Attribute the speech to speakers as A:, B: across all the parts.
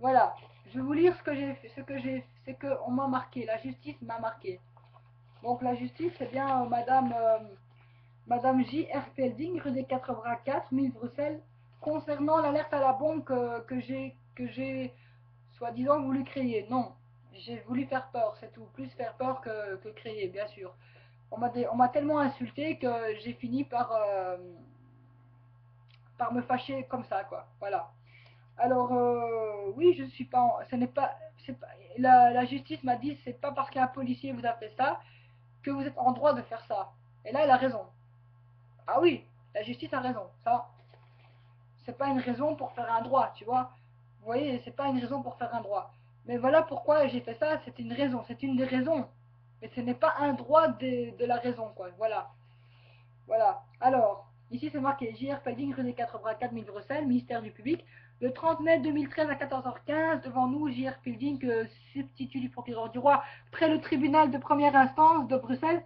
A: Voilà. Je vais vous lire ce que on m'a marqué. La justice m'a marqué. Donc la justice, c'est bien Madame J.R. Felding, rue des 4 Bras 4, 1000 Bruxelles, concernant l'alerte à la bombe que j'ai soi-disant voulu créer. Non, j'ai voulu faire peur, c'est tout. Plus faire peur que créer, bien sûr. On m'a tellement insulté que j'ai fini par me fâcher comme ça, quoi. Voilà. Alors, oui, je suis pas. Ce n'est pas. La justice m'a dit c'est pas parce qu'un policier vous a fait ça que vous êtes en droit de faire ça. Et là, elle a raison. Ah oui, la justice a raison. Ça, c'est pas une raison pour faire un droit, tu vois. Vous voyez, c'est pas une raison pour faire un droit. Mais voilà pourquoi j'ai fait ça, c'est une raison, c'est une des raisons. Mais ce n'est pas un droit de la raison, quoi. Voilà. Voilà. Alors, ici c'est marqué J.R. Felding, rue des 4 Bras 4000 Bruxelles, ministère du Public. Le 30 mai 2013 à 14h15, devant nous, J.R. Felding, substitut du procureur du roi, près le tribunal de première instance de Bruxelles.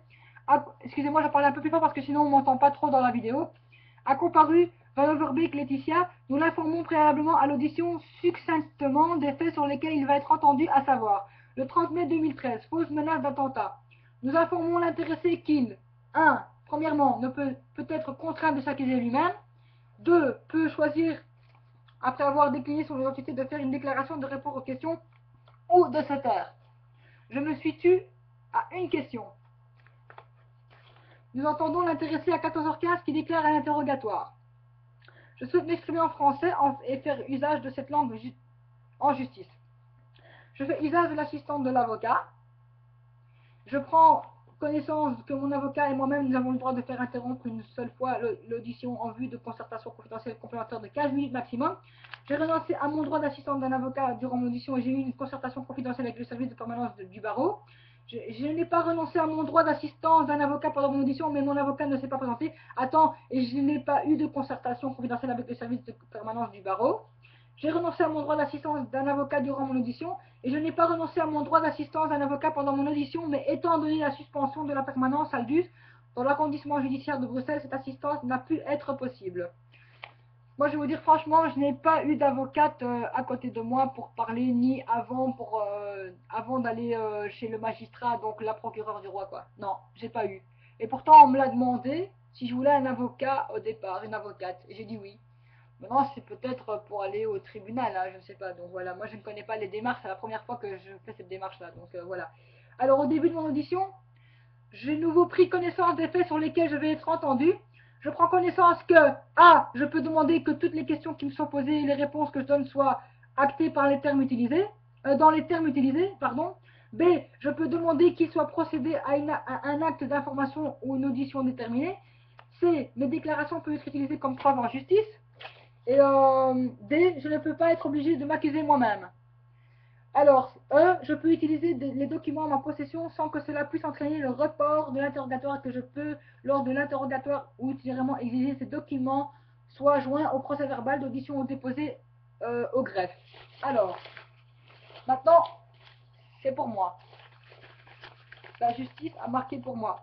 A: Excusez-moi, je parle un peu plus fort parce que sinon on ne m'entend pas trop dans la vidéo. A comparu Van Overbeek Laetitia, nous l'informons préalablement à l'audition succinctement des faits sur lesquels il va être entendu, à savoir le 30 mai 2013, fausse menace d'attentat. Nous informons l'intéressé qu'il 1. Premièrement, ne peut être contraint de s'accuser lui-même. 2. Peut choisir, après avoir décliné son identité, de faire une déclaration, de répondre aux questions ou de se taire. Je me suis tue à une question. Nous entendons l'intéressé à 14h15 qui déclare à l'interrogatoire. Je souhaite m'exprimer en français et faire usage de cette langue en justice. Je fais usage de l'assistante de l'avocat. Je prends connaissance que mon avocat et moi-même, nous avons le droit de faire interrompre une seule fois l'audition en vue de concertation confidentielle complémentaire de 15 minutes maximum. J'ai renoncé à mon droit d'assistante d'un avocat durant mon audition et j'ai eu une concertation confidentielle avec le service de permanence du barreau. Je n'ai pas renoncé à mon droit d'assistance d'un avocat pendant mon audition, mais mon avocat ne s'est pas présenté à temps et je n'ai pas eu de concertation confidentielle avec le service de permanence du barreau. J'ai renoncé à mon droit d'assistance d'un avocat durant mon audition et je n'ai pas renoncé à mon droit d'assistance d'un avocat pendant mon audition, mais étant donné la suspension de la permanence Aldus dans l'arrondissement judiciaire de Bruxelles, cette assistance n'a pu être possible. Moi, je vais vous dire franchement, je n'ai pas eu d'avocate à côté de moi pour parler, ni avant d'aller chez le magistrat, donc la procureure du roi, quoi. Non, j'ai pas eu. Et pourtant, on me l'a demandé si je voulais un avocat au départ, une avocate. Et j'ai dit oui. Maintenant, c'est peut-être pour aller au tribunal, hein, je ne sais pas. Donc voilà, moi je ne connais pas les démarches, c'est la première fois que je fais cette démarche-là. Donc voilà. Alors au début de mon audition, j'ai nouveau pris connaissance des faits sur lesquels je vais être entendu. Je prends connaissance que A, je peux demander que toutes les questions qui me sont posées et les réponses que je donne soient actées par les termes utilisés, dans les termes utilisés, pardon. B, je peux demander qu'il soit procédé à un acte d'information ou une audition déterminée. C, mes déclarations peuvent être utilisées comme preuve en justice. Et D, je ne peux pas être obligé de m'accuser moi-même. Alors, E, je peux utiliser les documents en ma possession sans que cela puisse entraîner le report de l'interrogatoire, que je peux, lors de l'interrogatoire ou ultérieurement, exiger ces documents soient joints au procès verbal d'audition ou déposés au greffe. Alors, maintenant, c'est pour moi. La justice a marqué pour moi.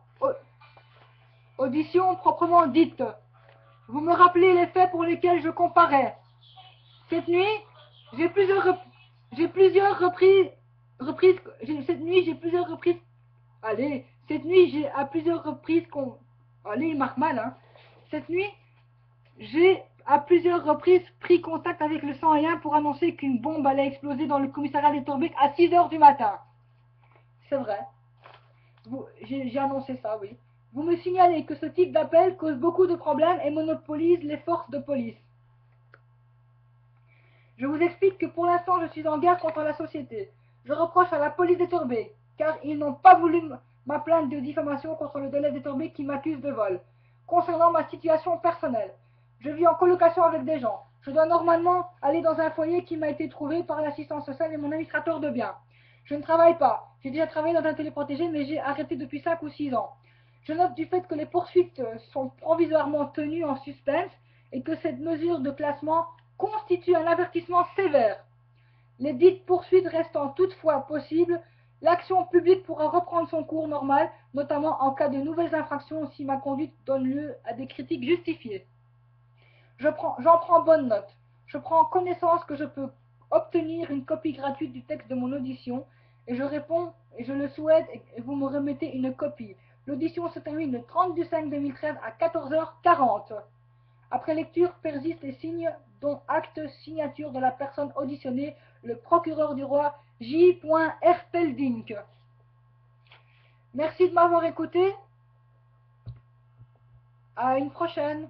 A: Audition proprement dite. Vous me rappelez les faits pour lesquels je comparais. Cette nuit, j'ai plusieurs reprises, cette nuit, j'ai plusieurs reprises, allez, cette nuit, j'ai à plusieurs reprises, allez, il marque mal, hein. Cette nuit, j'ai à plusieurs reprises pris contact avec le 101 pour annoncer qu'une bombe allait exploser dans le commissariat des Torbeck à 6h du matin. C'est vrai. J'ai annoncé ça, oui. Vous me signalez que ce type d'appel cause beaucoup de problèmes et monopolise les forces de police. Je vous explique que pour l'instant, je suis en guerre contre la société. Je reproche à la police des Torbés, car ils n'ont pas voulu ma plainte de diffamation contre le délai des Torbés qui m'accuse de vol. Concernant ma situation personnelle, je vis en colocation avec des gens. Je dois normalement aller dans un foyer qui m'a été trouvé par l'assistance sociale et mon administrateur de biens. Je ne travaille pas. J'ai déjà travaillé dans un téléprotégé, mais j'ai arrêté depuis 5 ou 6 ans. Je note du fait que les poursuites sont provisoirement tenues en suspense et que cette mesure de classement constitue un avertissement sévère. Les dites poursuites restant toutefois possibles, l'action publique pourra reprendre son cours normal, notamment en cas de nouvelles infractions si ma conduite donne lieu à des critiques justifiées. J'en prends bonne note. Je prends connaissance que je peux obtenir une copie gratuite du texte de mon audition et je réponds et je le souhaite et vous me remettez une copie. L'audition se termine le 30 du 5 2013 à 14h40. Après lecture, persistent les signes dont acte signature de la personne auditionnée, le procureur du roi J. Erpeldink. Merci de m'avoir écouté. À une prochaine.